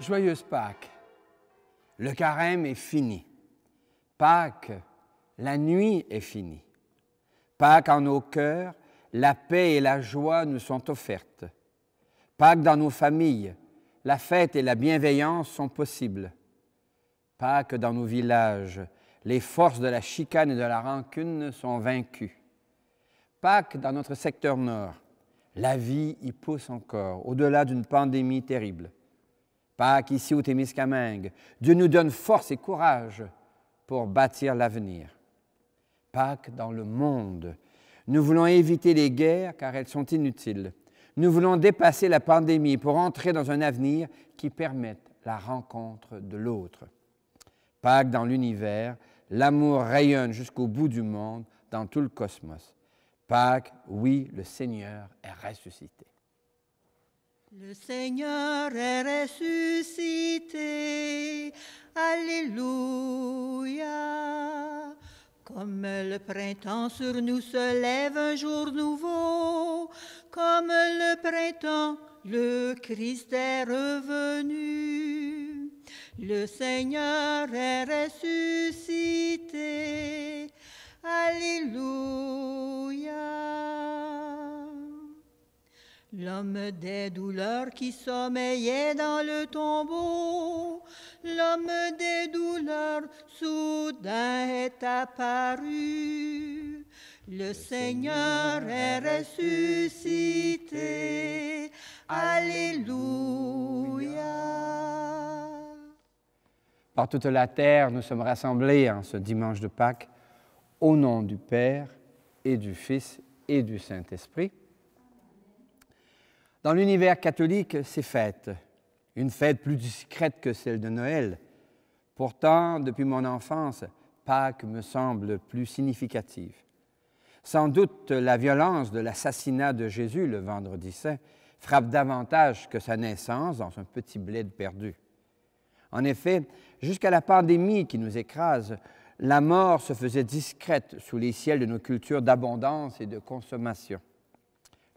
Joyeuse Pâques. Le carême est fini. Pâques, la nuit est finie. Pâques en nos cœurs, la paix et la joie nous sont offertes. Pâques dans nos familles, la fête et la bienveillance sont possibles. Pâques dans nos villages, les forces de la chicane et de la rancune sont vaincues. Pâques dans notre secteur nord, la vie y pousse encore, au-delà d'une pandémie terrible. Pâques ici au Témiscamingue, Dieu nous donne force et courage pour bâtir l'avenir. Pâques dans le monde, nous voulons éviter les guerres car elles sont inutiles. Nous voulons dépasser la pandémie pour entrer dans un avenir qui permette la rencontre de l'autre. Pâques dans l'univers, l'amour rayonne jusqu'au bout du monde, dans tout le cosmos. Pâques, oui, le Seigneur est ressuscité. Le Seigneur est ressuscité, Alléluia. Comme le printemps sur nous se lève un jour nouveau, comme le printemps, le Christ est revenu. Le Seigneur est ressuscité, Alléluia. L'homme des douleurs qui sommeillait dans le tombeau, l'homme des douleurs soudain est apparu. Le Seigneur est ressuscité, Alléluia. Par toute la terre, nous sommes rassemblés en ce dimanche de Pâques, au nom du Père et du Fils et du Saint-Esprit. Dans l'univers catholique, c'est fête, une fête plus discrète que celle de Noël. Pourtant, depuis mon enfance, Pâques me semble plus significative. Sans doute, la violence de l'assassinat de Jésus le vendredi saint frappe davantage que sa naissance dans un petit bled perdu. En effet, jusqu'à la pandémie qui nous écrase, la mort se faisait discrète sous les ciels de nos cultures d'abondance et de consommation.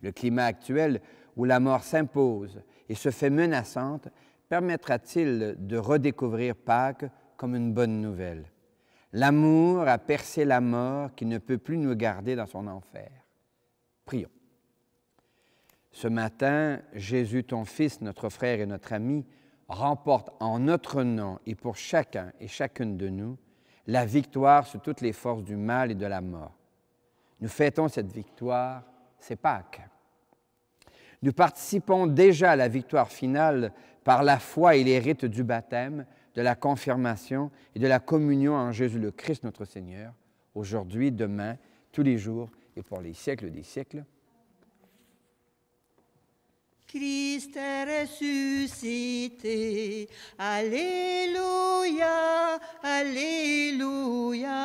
Le climat actuel où la mort s'impose et se fait menaçante permettra-t-il de redécouvrir Pâques comme une bonne nouvelle? L'amour a percé la mort qui ne peut plus nous garder dans son enfer. Prions. Ce matin, Jésus, ton Fils, notre frère et notre ami, remporte en notre nom et pour chacun et chacune de nous la victoire sur toutes les forces du mal et de la mort. Nous fêtons cette victoire, c'est Pâques. Nous participons déjà à la victoire finale par la foi et les rites du baptême, de la confirmation et de la communion en Jésus le Christ notre Seigneur, aujourd'hui, demain, tous les jours et pour les siècles des siècles. Christ est ressuscité, Alléluia, Alléluia.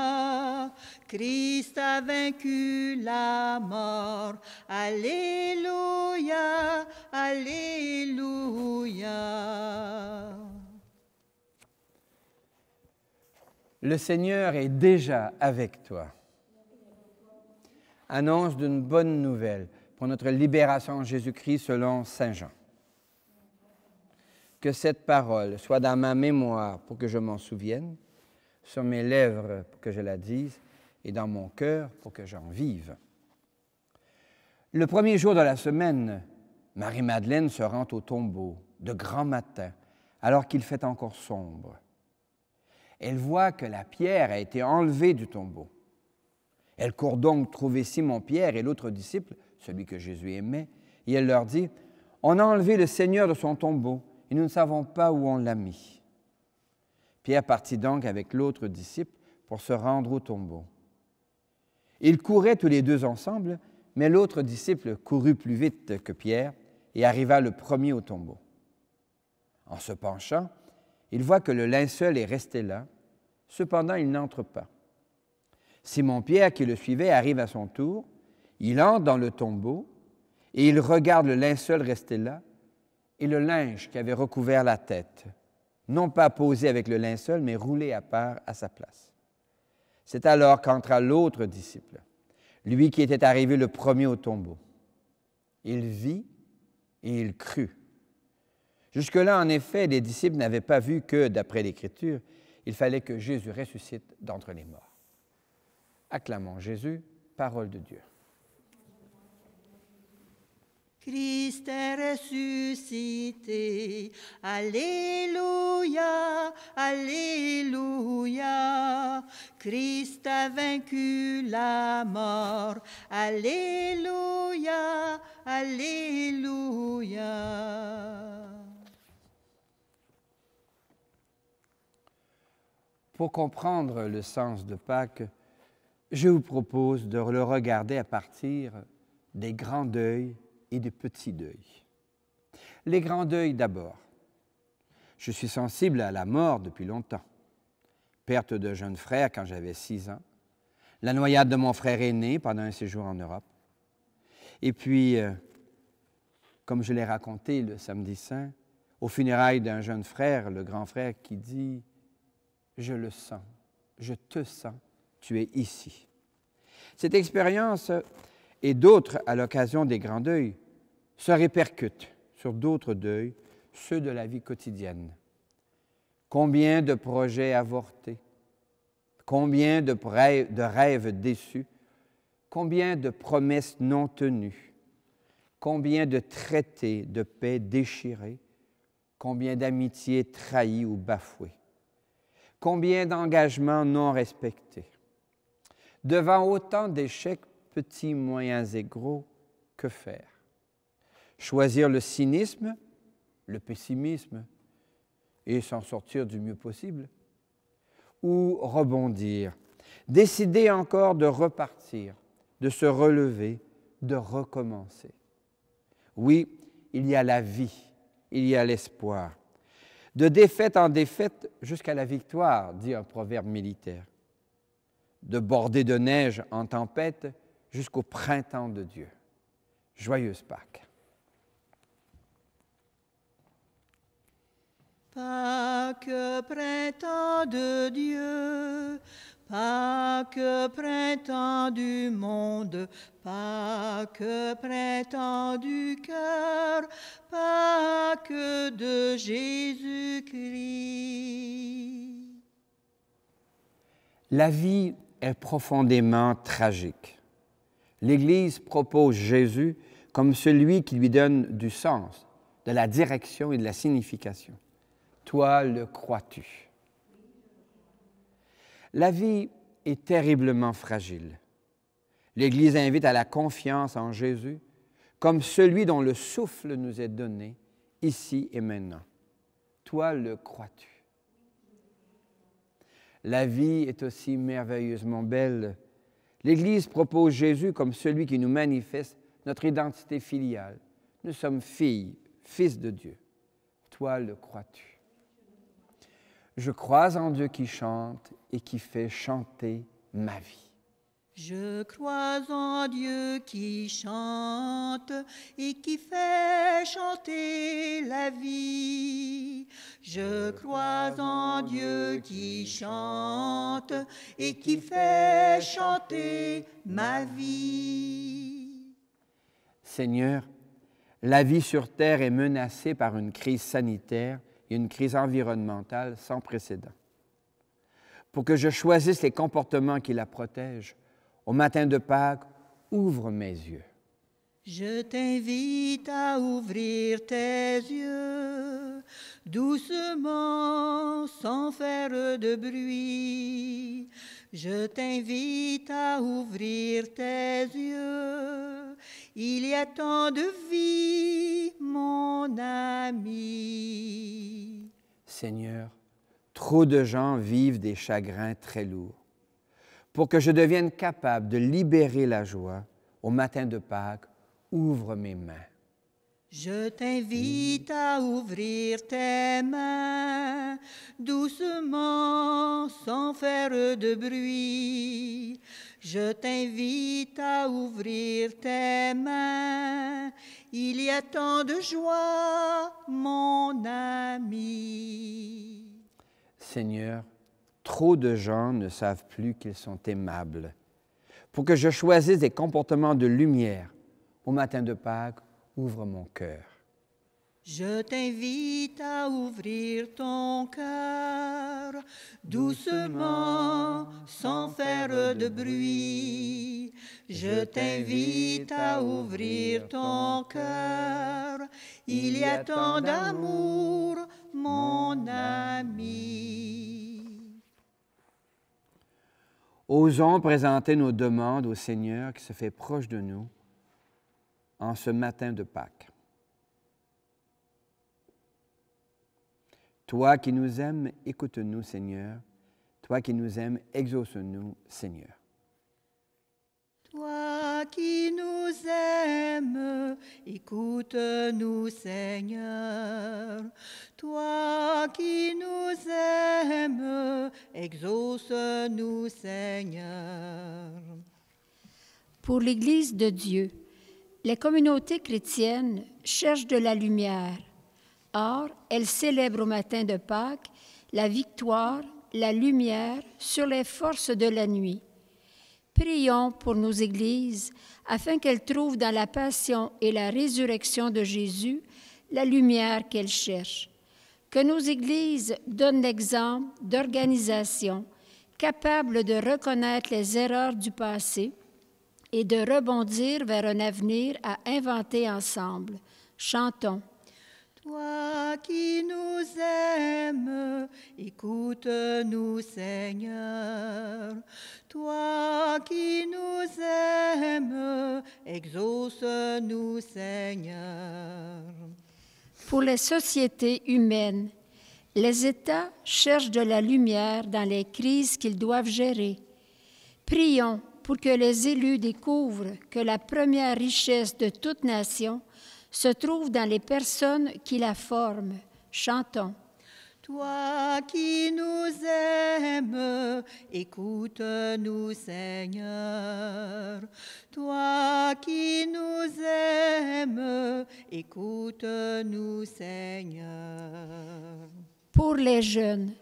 Christ a vaincu la mort, Alléluia, Alléluia. Le Seigneur est déjà avec toi. Annonce d'une bonne nouvelle pour notre libération en Jésus-Christ selon Saint Jean. Que cette parole soit dans ma mémoire pour que je m'en souvienne, sur mes lèvres pour que je la dise et dans mon cœur pour que j'en vive. Le premier jour de la semaine, Marie-Madeleine se rend au tombeau de grand matin, alors qu'il fait encore sombre. Elle voit que la pierre a été enlevée du tombeau. Elle court donc trouver Simon-Pierre et l'autre disciple, celui que Jésus aimait, et elle leur dit, « On a enlevé le Seigneur de son tombeau, et nous ne savons pas où on l'a mis. » Pierre partit donc avec l'autre disciple pour se rendre au tombeau. Ils couraient tous les deux ensemble, mais l'autre disciple courut plus vite que Pierre et arriva le premier au tombeau. En se penchant, il voit que le linceul est resté là, cependant il n'entre pas. Simon-Pierre, qui le suivait, arrive à son tour, il entre dans le tombeau et il regarde le linceul resté là et le linge qui avait recouvert la tête, non pas posé avec le linceul, mais roulé à part à sa place. C'est alors qu'entra l'autre disciple, lui qui était arrivé le premier au tombeau. Il vit et il crut. Jusque-là, en effet, les disciples n'avaient pas vu que, d'après l'Écriture, il fallait que Jésus ressuscite d'entre les morts. Acclamons Jésus, parole de Dieu. Christ est ressuscité, Alléluia, Alléluia. Christ a vaincu la mort, Alléluia, Alléluia. Pour comprendre le sens de Pâques, je vous propose de le regarder à partir des grands deuils et des petits deuils. Les grands deuils d'abord. Je suis sensible à la mort depuis longtemps. Perte de jeune frère quand j'avais 6 ans, la noyade de mon frère aîné pendant un séjour en Europe. Et puis, comme je l'ai raconté le samedi saint, aux funérailles d'un jeune frère, le grand frère qui dit « Je le sens, je te sens, tu es ici ». Cette expérience et d'autres à l'occasion des grands deuils se répercutent sur d'autres deuils, ceux de la vie quotidienne. Combien de projets avortés, combien de rêves déçus, combien de promesses non tenues, combien de traités de paix déchirés, combien d'amitiés trahies ou bafouées, combien d'engagements non respectés. Devant autant d'échecs, petits, moyens et gros, que faire? Choisir le cynisme, le pessimisme, et s'en sortir du mieux possible? Ou rebondir, décider encore de repartir, de se relever, de recommencer? Oui, il y a la vie, il y a l'espoir. De défaite en défaite jusqu'à la victoire, dit un proverbe militaire. De bordée de neige en tempête jusqu'au printemps de Dieu. Joyeuse Pâques. Pâques, printemps de Dieu, Pâques, printemps du monde, Pâques, printemps du cœur, Pâques de Jésus-Christ. La vie est profondément tragique. L'Église propose Jésus comme celui qui lui donne du sens, de la direction et de la signification. Toi, le crois-tu? La vie est terriblement fragile. L'Église invite à la confiance en Jésus comme celui dont le souffle nous est donné ici et maintenant. Toi, le crois-tu? La vie est aussi merveilleusement belle. L'Église propose Jésus comme celui qui nous manifeste notre identité filiale. Nous sommes filles, fils de Dieu. Toi, le crois-tu? Je crois en Dieu qui chante et qui fait chanter ma vie. Je crois en Dieu qui chante et qui fait chanter la vie. Je crois en Dieu qui chante et qui fait chanter ma vie. Seigneur, la vie sur terre est menacée par une crise sanitaire et une crise environnementale sans précédent. Pour que je choisisse les comportements qui la protègent, au matin de Pâques, ouvre mes yeux. Je t'invite à ouvrir tes yeux, doucement, sans faire de bruit. Je t'invite à ouvrir tes yeux. Il y a tant de vie, mon ami. Seigneur, trop de gens vivent des chagrins très lourds. Pour que je devienne capable de libérer la joie, au matin de Pâques, ouvre mes mains. Je t'invite à ouvrir tes mains, doucement, sans faire de bruit. Je t'invite à ouvrir tes mains. Il y a tant de joie, mon ami. Seigneur, trop de gens ne savent plus qu'ils sont aimables. Pour que je choisisse des comportements de lumière, au matin de Pâques, ouvre mon cœur. Je t'invite à ouvrir ton cœur doucement, sans faire de bruit. Je t'invite à ouvrir ton cœur. Il y a tant d'amour, mon ami. Osons présenter nos demandes au Seigneur qui se fait proche de nous en ce matin de Pâques. Toi qui nous aimes, écoute-nous, Seigneur. Toi qui nous aimes, exauce-nous, Seigneur. Toi qui nous aimes, écoute-nous, Seigneur. Toi qui nous aimes, exauce-nous, Seigneur. Pour l'Église de Dieu, les communautés chrétiennes cherchent de la lumière. Or, elles célèbrent au matin de Pâques la victoire, la lumière sur les forces de la nuit. Prions pour nos églises afin qu'elles trouvent dans la passion et la résurrection de Jésus la lumière qu'elles cherchent. Que nos églises donnent l'exemple d'organisation capable de reconnaître les erreurs du passé et de rebondir vers un avenir à inventer ensemble. Chantons. Toi qui nous aimes, écoute-nous, Seigneur. Toi qui nous aimes, exauce-nous, Seigneur. Pour les sociétés humaines, les États cherchent de la lumière dans les crises qu'ils doivent gérer. Prions pour que les élus découvrent que la première richesse de toute nation se trouve dans les personnes qui la forment. Chantons. Toi qui nous aimes, écoute-nous, Seigneur. Toi qui nous aimes, écoute-nous, Seigneur. Pour les jeunes,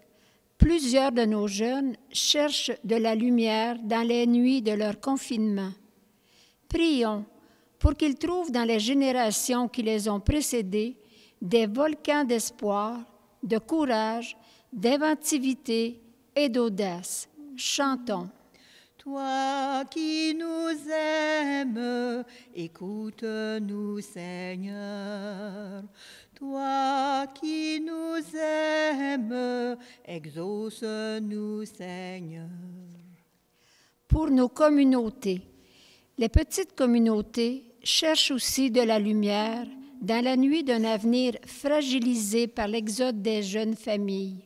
plusieurs de nos jeunes cherchent de la lumière dans les nuits de leur confinement. Prions pour qu'ils trouvent dans les générations qui les ont précédées des volcans d'espoir, de courage, d'inventivité et d'audace. Chantons. Toi qui nous aimes, écoute-nous, Seigneur. Toi qui nous aimes, exauce-nous, Seigneur. Pour nos communautés, les petites communautés cherchent aussi de la lumière dans la nuit d'un avenir fragilisé par l'exode des jeunes familles.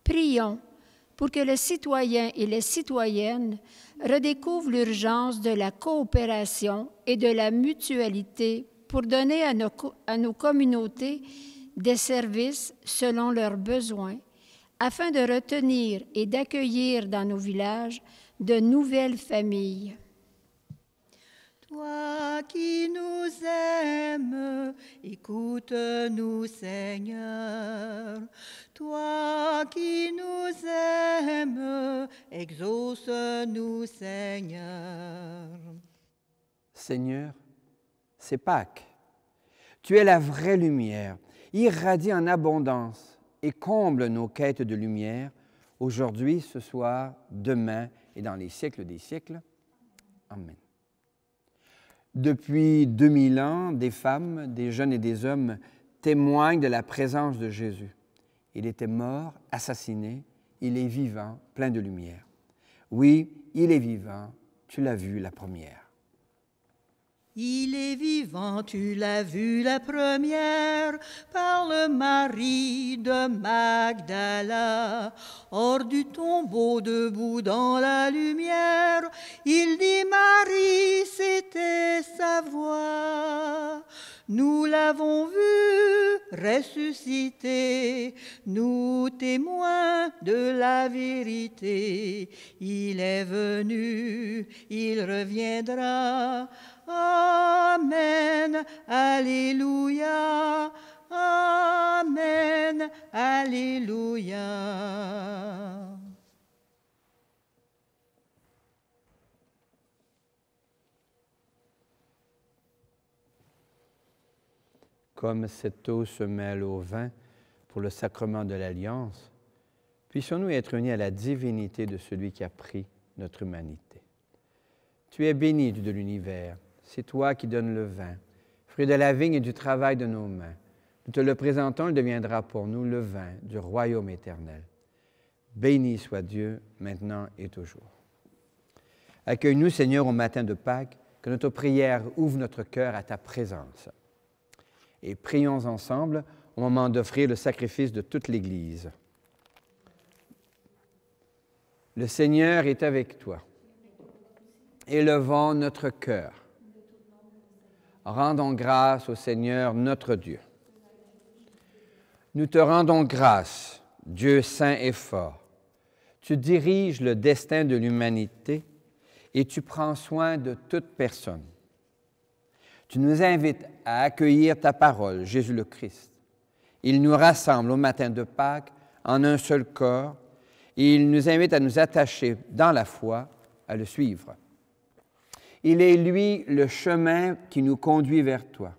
Prions pour que les citoyens et les citoyennes redécouvrent l'urgence de la coopération et de la mutualité pour donner à nos communautés des services selon leurs besoins, afin de retenir et d'accueillir dans nos villages de nouvelles familles. Toi qui nous aimes, écoute-nous, Seigneur. Toi qui nous aimes, exauce-nous, Seigneur. Seigneur, c'est Pâques. Tu es la vraie lumière. Irradie en abondance et comble nos quêtes de lumière, aujourd'hui, ce soir, demain et dans les siècles des siècles. Amen. Depuis 2000 ans, des femmes, des jeunes et des hommes témoignent de la présence de Jésus. Il était mort, assassiné, il est vivant, plein de lumière. Oui, il est vivant, tu l'as vu la première. Il est vivant, tu l'as vu la première, par le Marie de Magdala. Hors du tombeau, debout dans la lumière, il dit Marie, c'était sa voix. Nous l'avons vu ressusciter, nous témoins de la vérité. Il est venu, il reviendra. Amen, Alléluia, Amen, Alléluia. comme cette eau se mêle au vin pour le sacrement de l'Alliance, puissions-nous être unis à la divinité de celui qui a pris notre humanité. Tu es béni, Dieu de l'univers, c'est toi qui donnes le vin, fruit de la vigne et du travail de nos mains. Nous te le présentons, il deviendra pour nous le vin du royaume éternel. Béni soit Dieu, maintenant et toujours. Accueille-nous, Seigneur, au matin de Pâques, que notre prière ouvre notre cœur à ta présence. Et prions ensemble au moment d'offrir le sacrifice de toute l'Église. Le Seigneur est avec toi. Élevons notre cœur. Rendons grâce au Seigneur notre Dieu. Nous te rendons grâce, Dieu saint et fort. Tu diriges le destin de l'humanité et tu prends soin de toute personne. Tu nous invites à accueillir ta parole, Jésus le Christ. Il nous rassemble au matin de Pâques en un seul corps et il nous invite à nous attacher dans la foi à le suivre. Il est, lui, le chemin qui nous conduit vers toi.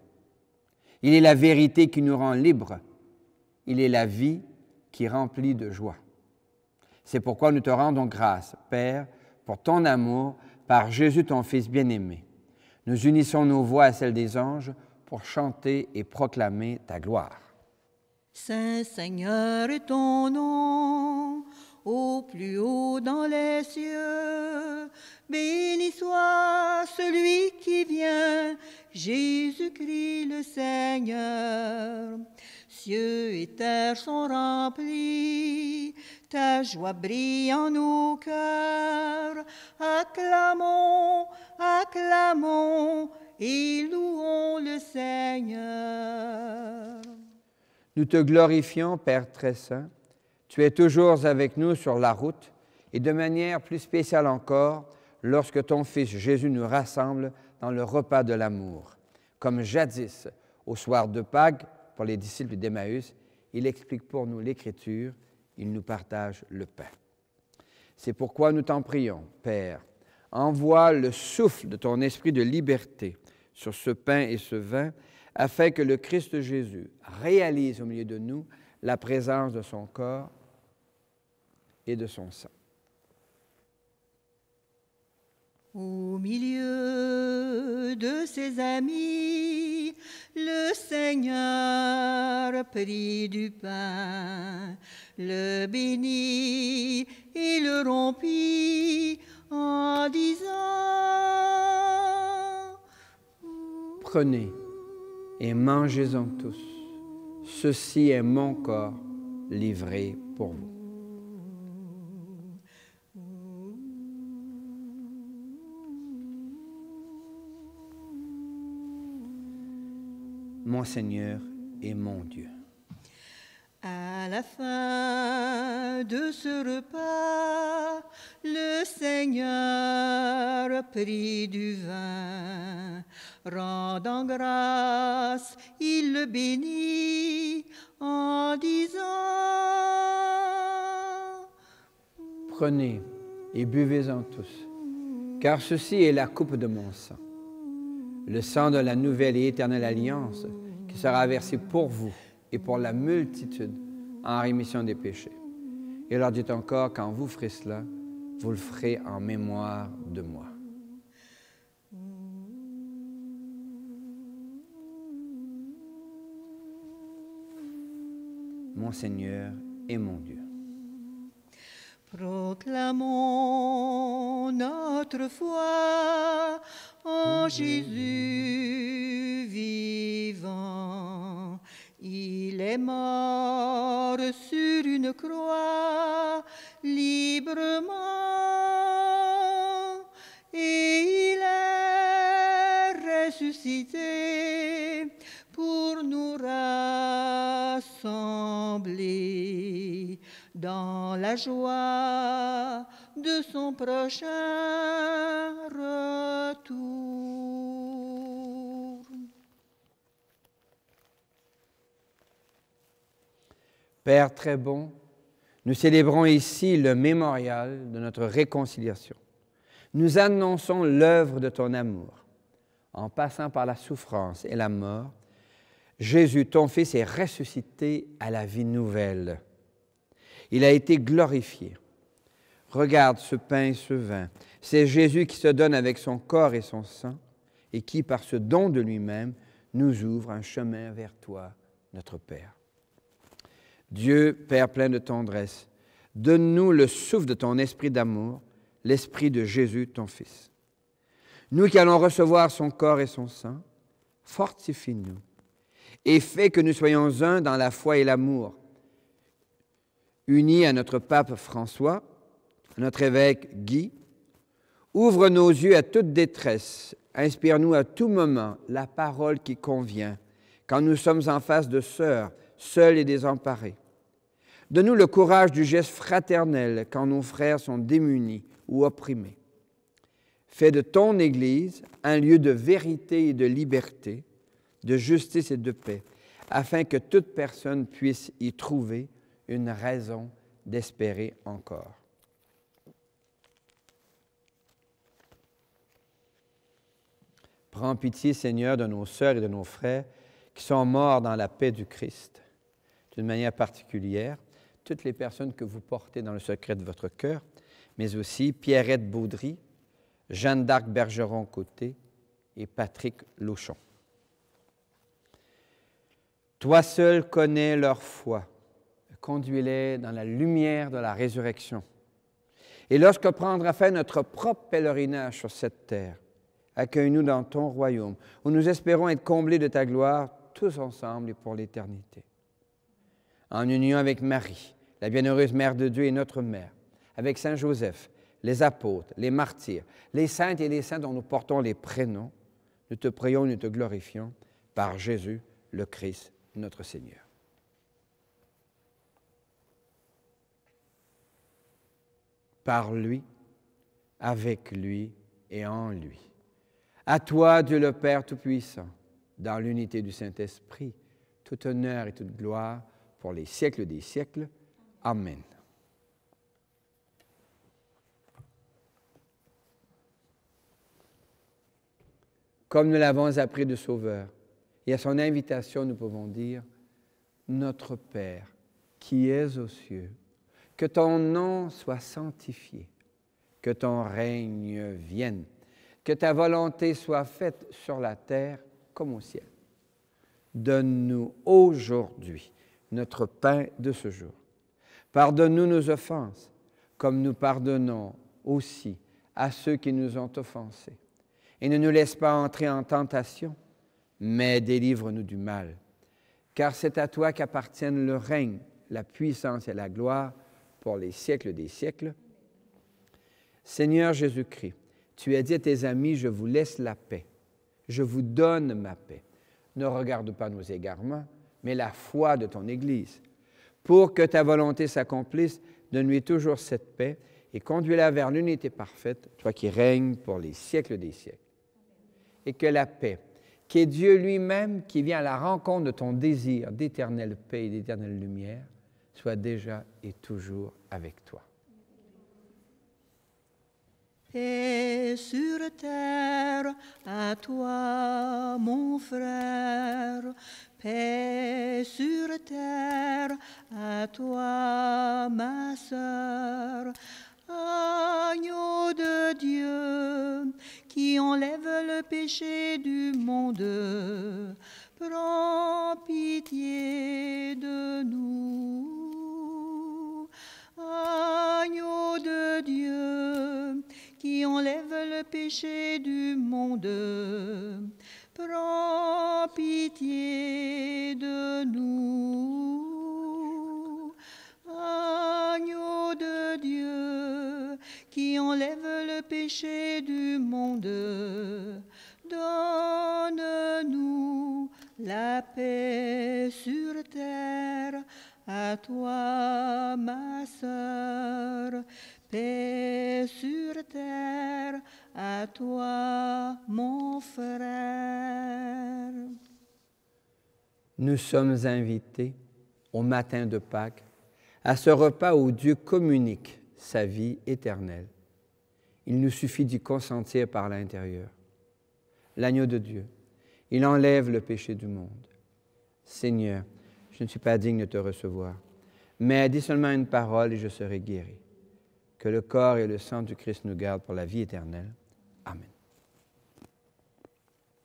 Il est la vérité qui nous rend libres. Il est la vie qui remplit de joie. C'est pourquoi nous te rendons grâce, Père, pour ton amour, par Jésus, ton Fils bien-aimé. Nous unissons nos voix à celles des anges pour chanter et proclamer ta gloire. Saint Seigneur est ton nom, au plus haut dans les cieux. Béni soit celui qui vient, Jésus-Christ le Seigneur. Cieux et terre sont remplis, ta joie brille en nos cœurs. Acclamons, acclamons et louons le Seigneur. Nous te glorifions, Père très saint. Tu es toujours avec nous sur la route et de manière plus spéciale encore lorsque ton Fils Jésus nous rassemble dans le repas de l'amour. Comme jadis, au soir de Pâques, pour les disciples d'Emmaüs, il explique pour nous l'Écriture, il nous partage le pain. C'est pourquoi nous t'en prions, Père, envoie le souffle de ton esprit de liberté sur ce pain et ce vin, afin que le Christ Jésus réalise au milieu de nous la présence de son corps et de son sang. Au milieu de ses amis, le Seigneur prit du pain, le bénit et le rompit en disant: Prenez et mangez-en tous. Ceci est mon corps livré pour vous. Mon Seigneur et mon Dieu. À la fin de ce repas, le Seigneur prit du vin. Rendant grâce, il le bénit en disant: Prenez et buvez-en tous, car ceci est la coupe de mon sang, le sang de la nouvelle et éternelle alliance qui sera versé pour vous et pour la multitude en rémission des péchés. Et leur dit encore, quand vous ferez cela, vous le ferez en mémoire de moi. Mon Seigneur et mon Dieu. Proclamons notre foi en Jésus vivant. Il est mort sur une croix librement et il est ressuscité pour nous rassembler dans la joie de son prochain retour. Père très bon, nous célébrons ici le mémorial de notre réconciliation. Nous annonçons l'œuvre de ton amour. En passant par la souffrance et la mort, Jésus, ton Fils, est ressuscité à la vie nouvelle. Il a été glorifié. Regarde ce pain et ce vin. C'est Jésus qui se donne avec son corps et son sang et qui, par ce don de lui-même, nous ouvre un chemin vers toi, notre Père. Dieu, Père plein de tendresse, donne-nous le souffle de ton esprit d'amour, l'esprit de Jésus, ton Fils. Nous qui allons recevoir son corps et son sang, fortifie-nous et fais que nous soyons un dans la foi et l'amour, unis à notre pape François, à notre évêque Guy. Ouvre nos yeux à toute détresse, inspire-nous à tout moment la parole qui convient, quand nous sommes en face de sœurs, seuls et désemparés. Donne-nous le courage du geste fraternel quand nos frères sont démunis ou opprimés. Fais de ton Église un lieu de vérité et de liberté, de justice et de paix, afin que toute personne puisse y trouver une raison d'espérer encore. Prends pitié, Seigneur, de nos sœurs et de nos frères qui sont morts dans la paix du Christ. D'une manière particulière, toutes les personnes que vous portez dans le secret de votre cœur, mais aussi Pierrette Baudry, Jeanne d'Arc Bergeron-Côté et Patrick Lauchon. Toi seul connais leur foi. Conduis-les dans la lumière de la résurrection. Et lorsque prendra fin notre propre pèlerinage sur cette terre, accueille-nous dans ton royaume, où nous espérons être comblés de ta gloire, tous ensemble et pour l'éternité. En union avec Marie, la bienheureuse Mère de Dieu et notre Mère, avec Saint Joseph, les apôtres, les martyrs, les saintes et les saints dont nous portons les prénoms, nous te prions et nous te glorifions par Jésus, le Christ, notre Seigneur. Par lui, avec lui et en lui. À toi, Dieu le Père Tout-Puissant, dans l'unité du Saint-Esprit, tout honneur et toute gloire pour les siècles des siècles. Amen. Comme nous l'avons appris de Sauveur, et à son invitation, nous pouvons dire « Notre Père, qui es aux cieux, que ton nom soit sanctifié, que ton règne vienne, que ta volonté soit faite sur la terre comme au ciel. Donne-nous aujourd'hui notre pain de ce jour. Pardonne-nous nos offenses, comme nous pardonnons aussi à ceux qui nous ont offensés. Et ne nous laisse pas entrer en tentation, mais délivre-nous du mal. Car c'est à toi qu'appartiennent le règne, la puissance et la gloire pour les siècles des siècles. Seigneur Jésus-Christ, tu as dit à tes amis, je vous laisse la paix, je vous donne ma paix. Ne regarde pas nos égarements, mais la foi de ton Église. Pour que ta volonté s'accomplisse, donne-lui toujours cette paix et conduis-la vers l'unité parfaite, toi qui règnes pour les siècles des siècles. Et que la paix, qui est Dieu lui-même, qui vient à la rencontre de ton désir d'éternelle paix et d'éternelle lumière, soit déjà et toujours avec toi. Paix sur terre, à toi, mon frère. Paix sur terre, à toi, ma sœur. Agneau de Dieu, qui enlève le péché du monde, prends pitié de nous. Agneau de Dieu, qui enlève le péché du monde, prends pitié de nous. Agneau de Dieu, qui enlève le péché du monde, donne-nous la paix sur terre. À toi, ma sœur, paix sur terre, à toi, mon frère. Nous sommes invités au matin de Pâques à ce repas où Dieu communique sa vie éternelle. Il nous suffit d'y consentir par l'intérieur. L'agneau de Dieu, il enlève le péché du monde. Seigneur, je ne suis pas digne de te recevoir, mais dis seulement une parole et je serai guéri. Que le corps et le sang du Christ nous gardent pour la vie éternelle. Amen.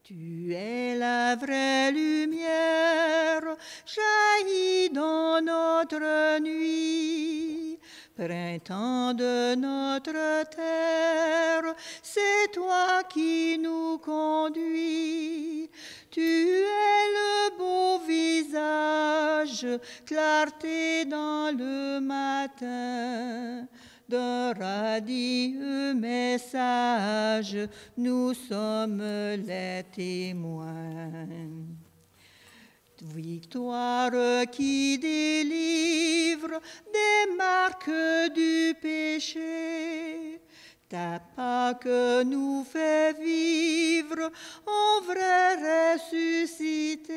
Tu es la vraie lumière, jaillit dans notre nuit. Printemps de notre terre, c'est toi qui nous conduis. Tu es le beau visage, clarté dans le matin. D'un radieux message, nous sommes les témoins. Victoire qui délivre des marques du péché, ta Pâque nous fait vivre en vrai ressuscité.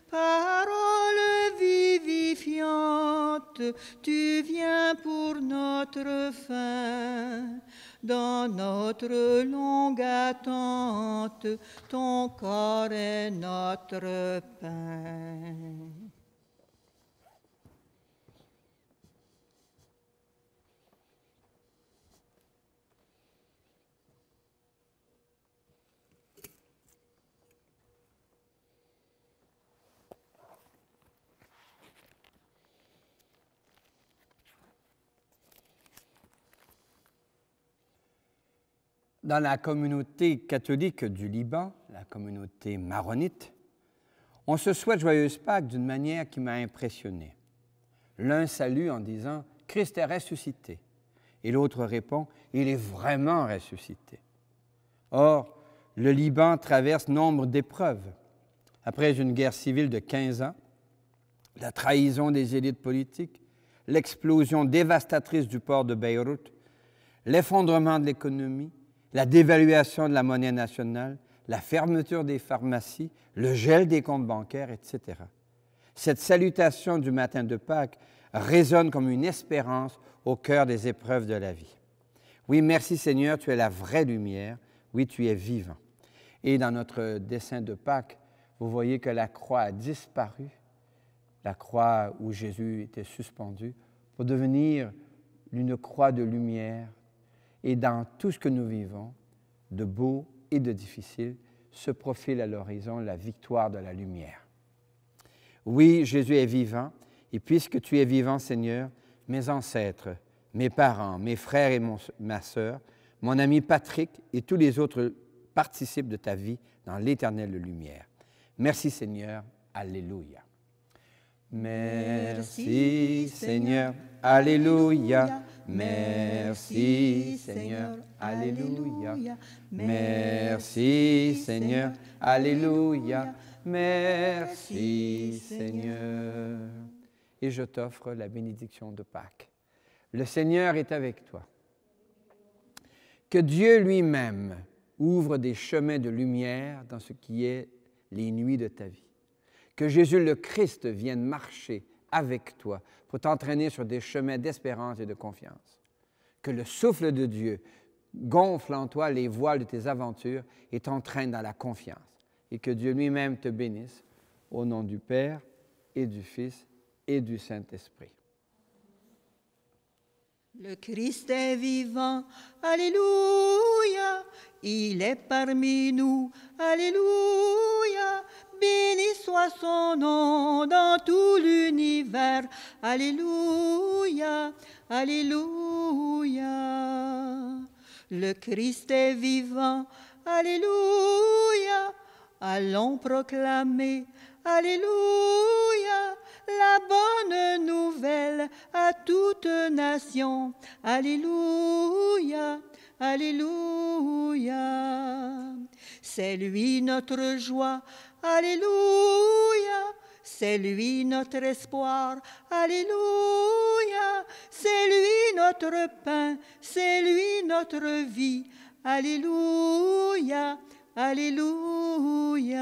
Parole vivifiante, tu viens pour notre fin. Dans notre longue attente, ton corps est notre pain. Dans la communauté catholique du Liban, la communauté maronite, on se souhaite joyeuse Pâques d'une manière qui m'a impressionné. L'un salue en disant « Christ est ressuscité » et l'autre répond « Il est vraiment ressuscité ». Or, le Liban traverse nombre d'épreuves. Après une guerre civile de 15 ans, la trahison des élites politiques, l'explosion dévastatrice du port de Beyrouth, l'effondrement de l'économie, la dévaluation de la monnaie nationale, la fermeture des pharmacies, le gel des comptes bancaires, etc. Cette salutation du matin de Pâques résonne comme une espérance au cœur des épreuves de la vie. Oui, merci Seigneur, tu es la vraie lumière. Oui, tu es vivant. Et dans notre dessin de Pâques, vous voyez que la croix a disparu, la croix où Jésus était suspendu, pour devenir une croix de lumière. Et dans tout ce que nous vivons, de beau et de difficile, se profile à l'horizon la victoire de la lumière. Oui, Jésus est vivant, et puisque tu es vivant, Seigneur, mes ancêtres, mes parents, mes frères et ma sœur, mon ami Patrick et tous les autres participent de ta vie dans l'éternelle lumière. Merci, Seigneur. Alléluia. Merci, Seigneur. Alléluia. Merci, Seigneur. Alléluia. Merci, Seigneur. Alléluia. Merci, Seigneur. Et je t'offre la bénédiction de Pâques. Le Seigneur est avec toi. Que Dieu lui-même ouvre des chemins de lumière dans ce qui est les nuits de ta vie. Que Jésus le Christ vienne marcher avec toi pour t'entraîner sur des chemins d'espérance et de confiance. Que le souffle de Dieu gonfle en toi les voiles de tes aventures et t'entraîne dans la confiance. Et que Dieu lui-même te bénisse au nom du Père et du Fils et du Saint-Esprit. Le Christ est vivant, Alléluia, il est parmi nous, Alléluia, béni soit son nom dans tout l'univers, Alléluia, Alléluia. Le Christ est vivant, Alléluia, allons proclamer, Alléluia, la bonne nouvelle à toute nation. Alléluia, Alléluia. C'est lui notre joie. Alléluia. C'est lui notre espoir. Alléluia. C'est lui notre pain. C'est lui notre vie. Alléluia, Alléluia.